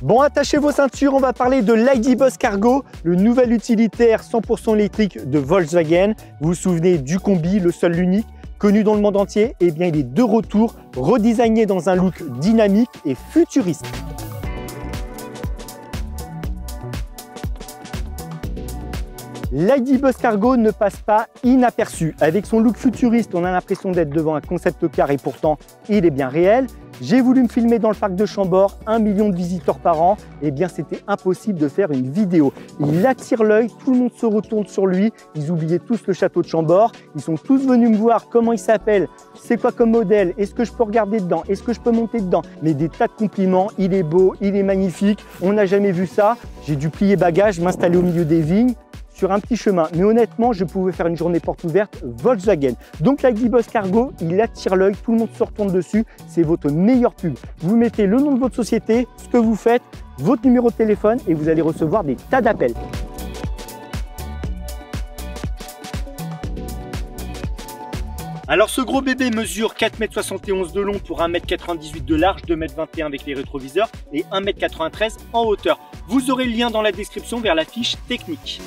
Bon, attachez vos ceintures, on va parler de l'ID-Buzz Cargo, le nouvel utilitaire 100% électrique de Volkswagen. Vous vous souvenez du combi, le seul, l'unique, connu dans le monde entier? Eh bien, il est de retour, redesigné dans un look dynamique et futuriste. L'ID-Buzz Cargo ne passe pas inaperçu. Avec son look futuriste, on a l'impression d'être devant un concept car et pourtant, il est bien réel. J'ai voulu me filmer dans le parc de Chambord, 1 million de visiteurs par an. Eh bien, c'était impossible de faire une vidéo. Il attire l'œil, tout le monde se retourne sur lui. Ils oubliaient tous le château de Chambord. Ils sont tous venus me voir comment il s'appelle, c'est quoi comme modèle, est-ce que je peux regarder dedans, est-ce que je peux monter dedans. Mais des tas de compliments, il est beau, il est magnifique, on n'a jamais vu ça. J'ai dû plier bagages, m'installer au milieu des vignes, sur un petit chemin. Mais honnêtement, je pouvais faire une journée porte ouverte Volkswagen. Donc l'ID-Buzz Cargo, il attire l'œil, tout le monde se retourne dessus. C'est votre meilleure pub. Vous mettez le nom de votre société, ce que vous faites, votre numéro de téléphone et vous allez recevoir des tas d'appels. Alors ce gros bébé mesure 4,71 m de long pour 1,98 m de large, 2,21 m avec les rétroviseurs et 1,93 m en hauteur. Vous aurez le lien dans la description vers la fiche technique.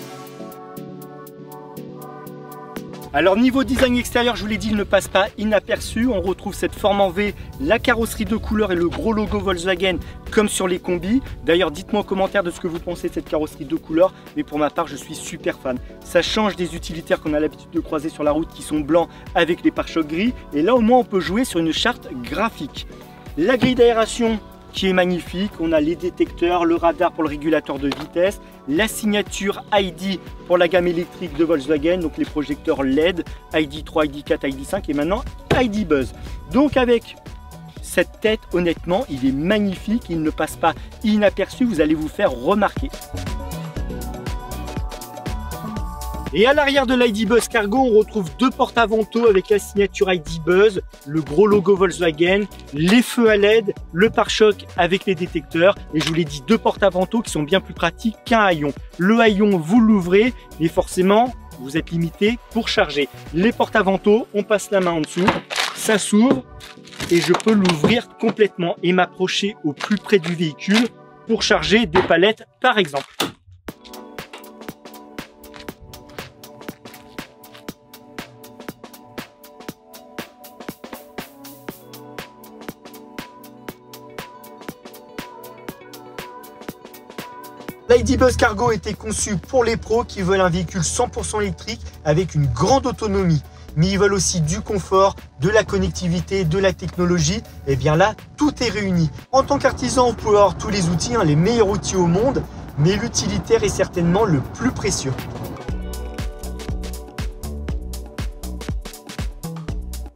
Alors niveau design extérieur, je vous l'ai dit, il ne passe pas inaperçu. On retrouve cette forme en V, la carrosserie de couleur et le gros logo Volkswagen comme sur les combis. D'ailleurs, dites-moi en commentaire de ce que vous pensez de cette carrosserie de couleur. Mais pour ma part, je suis super fan. Ça change des utilitaires qu'on a l'habitude de croiser sur la route qui sont blancs avec les pare-chocs gris. Et là, au moins, on peut jouer sur une charte graphique. La grille d'aération qui est magnifique, on a les détecteurs, le radar pour le régulateur de vitesse, la signature ID pour la gamme électrique de Volkswagen, donc les projecteurs LED, ID3, ID4, ID5 et maintenant ID-Buzz. Donc avec cette tête, honnêtement, il est magnifique, il ne passe pas inaperçu, vous allez vous faire remarquer. Et à l'arrière de l'ID-Buzz Cargo, on retrouve deux porte-à-vantaux avec la signature ID-Buzz, le gros logo Volkswagen, les feux à LED, le pare-choc avec les détecteurs. Et je vous l'ai dit, deux porte-à-vantaux qui sont bien plus pratiques qu'un haillon. Le haillon, vous l'ouvrez et forcément, vous êtes limité pour charger. Les porte-à-vantaux, on passe la main en dessous, ça s'ouvre et je peux l'ouvrir complètement et m'approcher au plus près du véhicule pour charger des palettes par exemple. L'ID-Buzz Cargo a été conçu pour les pros qui veulent un véhicule 100% électrique avec une grande autonomie. Mais ils veulent aussi du confort, de la connectivité, de la technologie. Et bien là, tout est réuni. En tant qu'artisan, vous pouvez avoir tous les outils, les meilleurs outils au monde. Mais l'utilitaire est certainement le plus précieux.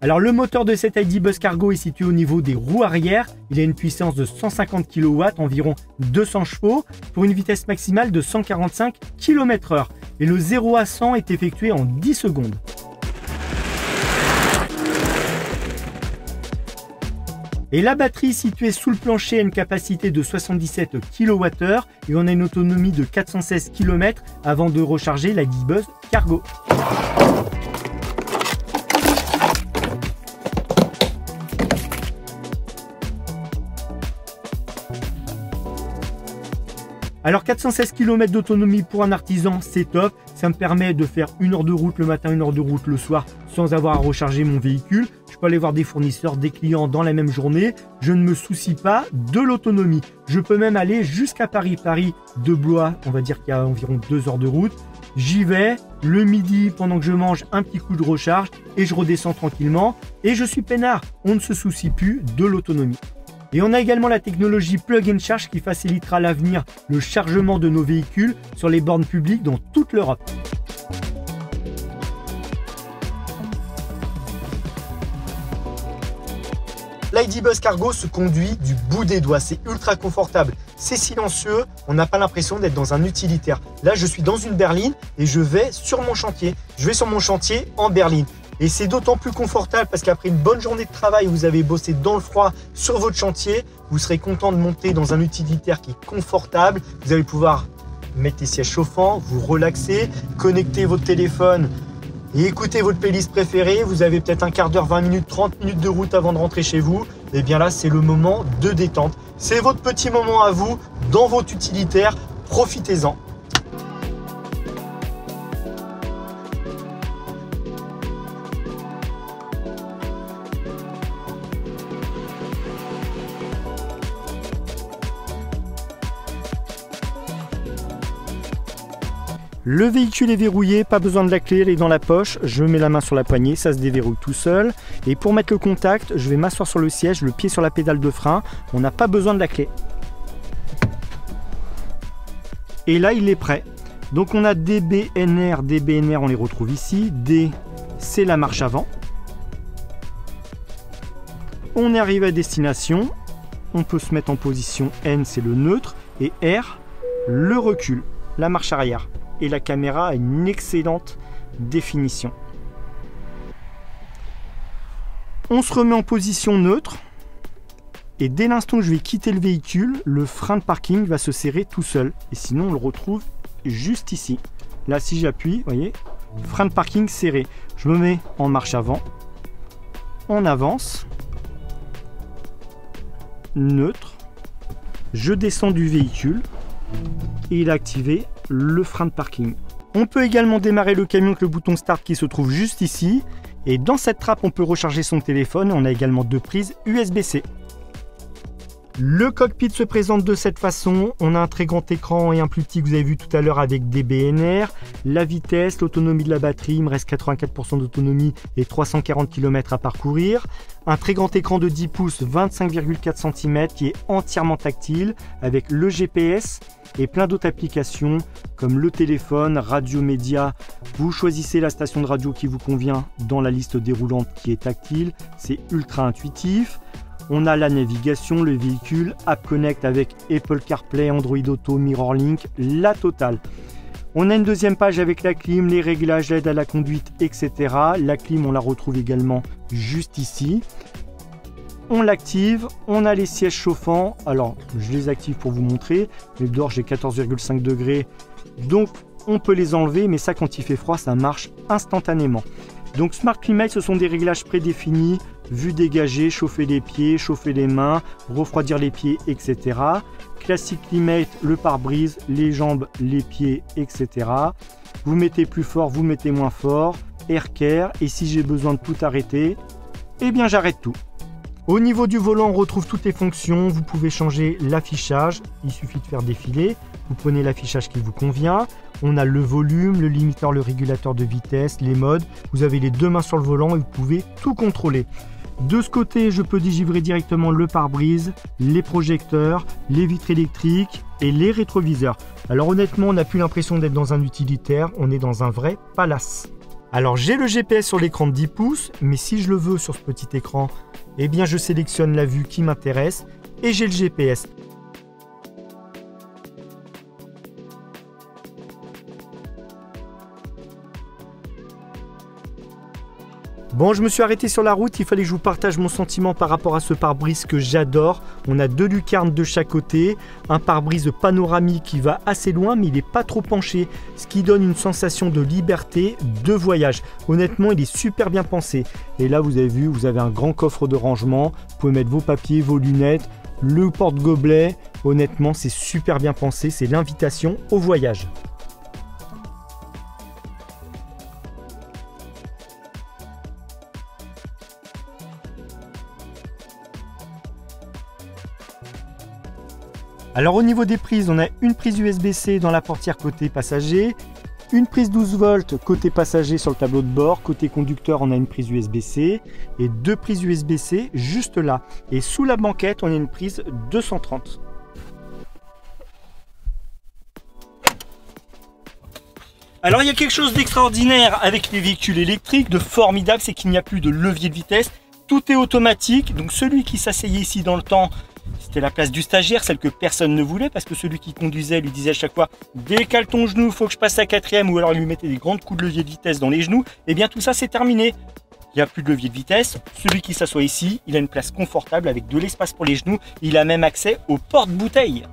Alors le moteur de cet ID-Buzz Cargo est situé au niveau des roues arrière. Il a une puissance de 150 kW, environ 200 chevaux, pour une vitesse maximale de 145 km/h. Et le 0 à 100 est effectué en 10 secondes. Et la batterie située sous le plancher a une capacité de 77 kWh et on a une autonomie de 416 km avant de recharger l'ID-Buzz Cargo. Alors 416 km d'autonomie pour un artisan, c'est top. Ça me permet de faire 1 heure de route le matin, 1 heure de route le soir sans avoir à recharger mon véhicule. Je peux aller voir des fournisseurs, des clients dans la même journée. Je ne me soucie pas de l'autonomie. Je peux même aller jusqu'à Paris. Paris de Blois, on va dire qu'il y a environ 2 heures de route. J'y vais le midi pendant que je mange un petit coup de recharge et je redescends tranquillement. Et je suis peinard. On ne se soucie plus de l'autonomie. Et on a également la technologie Plug and Charge qui facilitera à l'avenir le chargement de nos véhicules sur les bornes publiques dans toute l'Europe. L'ID-Buzz Cargo se conduit du bout des doigts, c'est ultra confortable, c'est silencieux, on n'a pas l'impression d'être dans un utilitaire. Là, je suis dans une berline et je vais sur mon chantier. Je vais sur mon chantier en berline. Et c'est d'autant plus confortable parce qu'après une bonne journée de travail, vous avez bossé dans le froid sur votre chantier, vous serez content de monter dans un utilitaire qui est confortable. Vous allez pouvoir mettre les sièges chauffants, vous relaxer, connecter votre téléphone et écouter votre playlist préférée. Vous avez peut-être un quart d'heure, 20 minutes, 30 minutes de route avant de rentrer chez vous. et bien là c'est le moment de détente. C'est votre petit moment à vous dans votre utilitaire, profitez-en. Le véhicule est verrouillé, pas besoin de la clé, elle est dans la poche. Je mets la main sur la poignée, ça se déverrouille tout seul. Et pour mettre le contact, je vais m'asseoir sur le siège, le pied sur la pédale de frein. On n'a pas besoin de la clé. Et là, il est prêt. Donc on a DBNR, DBNR, on les retrouve ici. D, c'est la marche avant. On arrive à destination. On peut se mettre en position N, c'est le neutre. Et R, le recul, la marche arrière. Et la caméra a une excellente définition. On se remet en position neutre et dès l'instant où je vais quitter le véhicule, le frein de parking va se serrer tout seul. Et sinon, on le retrouve juste ici. Là, si j'appuie, vous voyez, frein de parking serré. Je me mets en marche avant, on avance, neutre, je descends du véhicule et il a activé le frein de parking. On peut également démarrer le camion avec le bouton start qui se trouve juste ici. Et dans cette trappe, on peut recharger son téléphone. On a également 2 prises USB-C. Le cockpit se présente de cette façon. On a un très grand écran et un plus petit que vous avez vu tout à l'heure avec des BNR. La vitesse, l'autonomie de la batterie, il me reste 84% d'autonomie et 340 km à parcourir. Un très grand écran de 10 pouces, 25,4 cm qui est entièrement tactile avec le GPS et plein d'autres applications comme le téléphone, radio média. Vous choisissez la station de radio qui vous convient dans la liste déroulante qui est tactile. C'est ultra intuitif. On a la navigation, le véhicule, App Connect avec Apple CarPlay, Android Auto, MirrorLink, la totale. On a une deuxième page avec la clim, les réglages, l'aide à la conduite, etc. La clim, on la retrouve également juste ici. On l'active, on a les sièges chauffants. Alors, je les active pour vous montrer. Mais dehors, j'ai 14,5 degrés. Donc, on peut les enlever, mais ça, quand il fait froid, ça marche instantanément. Donc, Smart Climate, ce sont des réglages prédéfinis. Vue dégagée, chauffer les pieds, chauffer les mains, refroidir les pieds, etc. Classic Climate, le pare-brise, les jambes, les pieds, etc. Vous mettez plus fort, vous mettez moins fort. Air Care, et si j'ai besoin de tout arrêter, eh bien j'arrête tout. Au niveau du volant, on retrouve toutes les fonctions. Vous pouvez changer l'affichage, il suffit de faire défiler. Vous prenez l'affichage qui vous convient. On a le volume, le limiteur, le régulateur de vitesse, les modes. Vous avez les 2 mains sur le volant et vous pouvez tout contrôler. De ce côté, je peux digivrer directement le pare-brise, les projecteurs, les vitres électriques et les rétroviseurs. Alors honnêtement, on n'a plus l'impression d'être dans un utilitaire, on est dans un vrai palace. Alors j'ai le GPS sur l'écran de 10 pouces, mais si je le veux sur ce petit écran, eh bien je sélectionne la vue qui m'intéresse et j'ai le GPS. Bon, je me suis arrêté sur la route, il fallait que je vous partage mon sentiment par rapport à ce pare-brise que j'adore. On a 2 lucarnes de chaque côté, un pare-brise panoramique qui va assez loin mais il n'est pas trop penché, ce qui donne une sensation de liberté, de voyage. Honnêtement, il est super bien pensé. Et là, vous avez vu, vous avez un grand coffre de rangement, vous pouvez mettre vos papiers, vos lunettes, le porte-gobelet. Honnêtement, c'est super bien pensé, c'est l'invitation au voyage. Alors au niveau des prises, on a une prise USB-C dans la portière côté passager, une prise 12 volts côté passager sur le tableau de bord, côté conducteur on a une prise USB-C et 2 prises USB-C juste là. Et sous la banquette on a une prise 230. Alors il y a quelque chose d'extraordinaire avec les véhicules électriques, de formidable, c'est qu'il n'y a plus de levier de vitesse, tout est automatique, donc celui qui s'asseyait ici dans le temps, c'était la place du stagiaire, celle que personne ne voulait parce que celui qui conduisait lui disait à chaque fois « décale ton genou, faut que je passe à 4e » ou alors il lui mettait des grands coups de levier de vitesse dans les genoux. Et bien tout ça c'est terminé. Il n'y a plus de levier de vitesse. Celui qui s'assoit ici, il a une place confortable avec de l'espace pour les genoux. Il a même accès aux porte-bouteilles.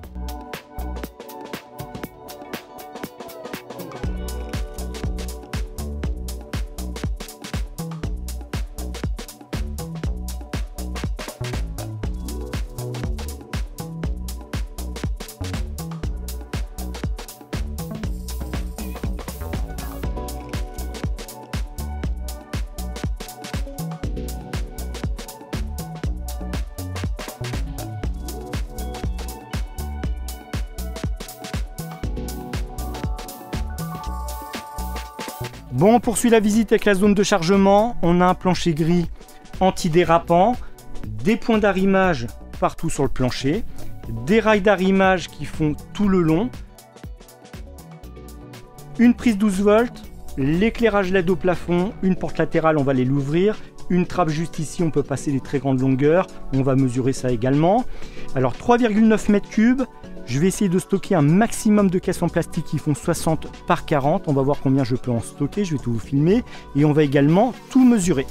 Bon, on poursuit la visite avec la zone de chargement. On a un plancher gris antidérapant, des points d'arrimage partout sur le plancher, des rails d'arrimage qui font tout le long, une prise 12 volts, l'éclairage LED au plafond, une porte latérale, on va aller l'ouvrir, une trappe juste ici, on peut passer des très grandes longueurs, on va mesurer ça également. Alors 3,9 mètres cubes, je vais essayer de stocker un maximum de caisses en plastique qui font 60 par 40, on va voir combien je peux en stocker, je vais tout vous filmer, et on va également tout mesurer.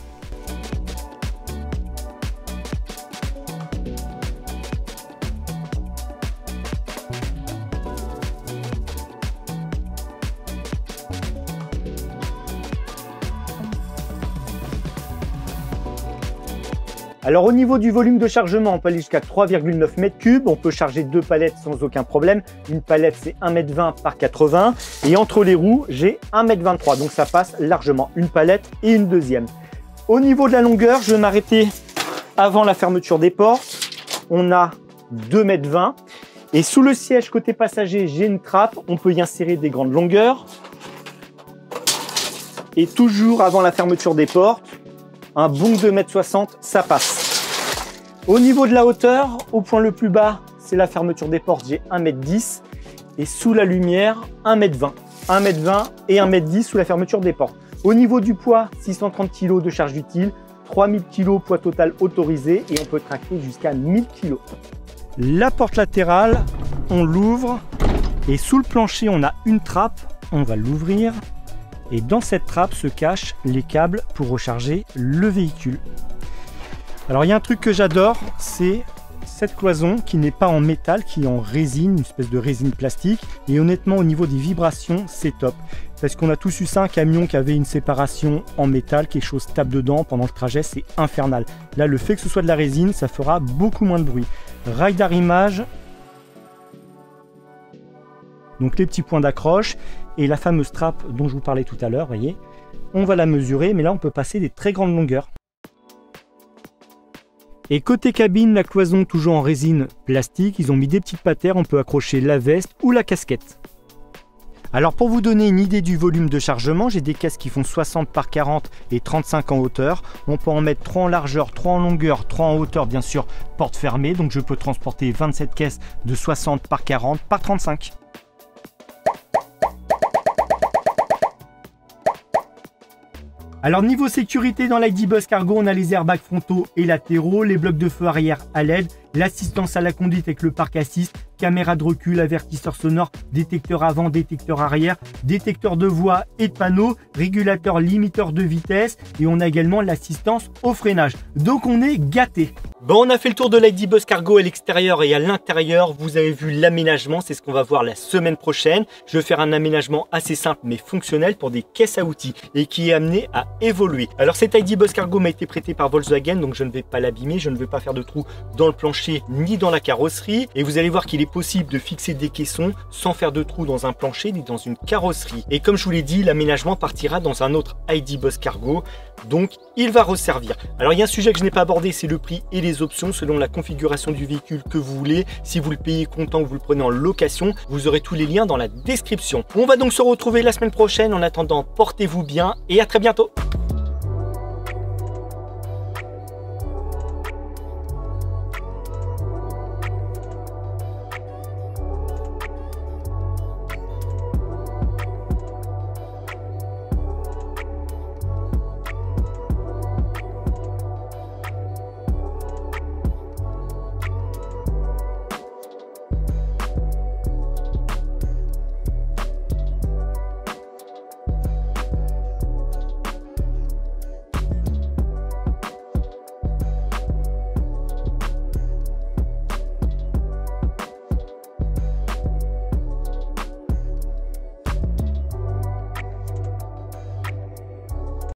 Alors au niveau du volume de chargement, on peut aller jusqu'à 3,9 mètres cubes. On peut charger 2 palettes sans aucun problème. Une palette, c'est 1,20 m par 80. Et entre les roues, j'ai 1,23 m. Donc ça passe largement. Une palette et une deuxième. Au niveau de la longueur, je vais m'arrêter avant la fermeture des portes. On a 2,20 m. Et sous le siège côté passager, j'ai une trappe. On peut y insérer des grandes longueurs. Et toujours avant la fermeture des portes, un bon 2,60 m, ça passe. Au niveau de la hauteur, au point le plus bas, c'est la fermeture des portes, j'ai 1,10 m. Et sous la lumière, 1,20 m. 1,20 m et 1,10 m sous la fermeture des portes. Au niveau du poids, 630 kg de charge utile, 3000 kg poids total autorisé et on peut tracter jusqu'à 1000 kg. La porte latérale, on l'ouvre et sous le plancher, on a une trappe, on va l'ouvrir. Et dans cette trappe se cachent les câbles pour recharger le véhicule. Alors il y a un truc que j'adore, c'est cette cloison qui n'est pas en métal, qui est en résine, une espèce de résine plastique. Et honnêtement au niveau des vibrations, c'est top. Parce qu'on a tous eu ça, un camion qui avait une séparation en métal, quelque chose tape dedans pendant le trajet, c'est infernal. Là le fait que ce soit de la résine, ça fera beaucoup moins de bruit. Rail d'arrimage. Donc les petits points d'accroche et la fameuse trappe dont je vous parlais tout à l'heure, voyez, on va la mesurer, mais là on peut passer des très grandes longueurs. Et côté cabine, la cloison toujours en résine plastique, ils ont mis des petites patères, on peut accrocher la veste ou la casquette. Alors pour vous donner une idée du volume de chargement, j'ai des caisses qui font 60 par 40 et 35 en hauteur. On peut en mettre 3 en largeur, 3 en longueur, 3 en hauteur, bien sûr, porte fermée. Donc je peux transporter 27 caisses de 60 par 40 par 35. Alors niveau sécurité dans l'ID Buzz Cargo, on a les airbags frontaux et latéraux, les blocs de feu arrière à LED, l'assistance à la conduite avec le parc assist, caméra de recul, avertisseur sonore, détecteur avant, détecteur arrière, détecteur de voix et de panneaux, régulateur limiteur de vitesse et on a également l'assistance au freinage. Donc on est gâté. Bon, on a fait le tour de l'ID Buzz Cargo à l'extérieur et à l'intérieur. Vous avez vu l'aménagement, c'est ce qu'on va voir la semaine prochaine. Je vais faire un aménagement assez simple mais fonctionnel pour des caisses à outils et qui est amené à évoluer. Alors cet ID Buzz Cargo m'a été prêté par Volkswagen, donc je ne vais pas l'abîmer, je ne vais pas faire de trous dans le plancher ni dans la carrosserie. Et vous allez voir qu'il est possible de fixer des caissons sans faire de trous dans un plancher ni dans une carrosserie. Et comme je vous l'ai dit, l'aménagement partira dans un autre ID Buzz Cargo, donc il va resservir. Alors il y a un sujet que je n'ai pas abordé, c'est le prix et les options selon la configuration du véhicule que vous voulez. Si vous le payez comptant ou vous le prenez en location, vous aurez tous les liens dans la description. On va donc se retrouver la semaine prochaine. En attendant, portez-vous bien et à très bientôt.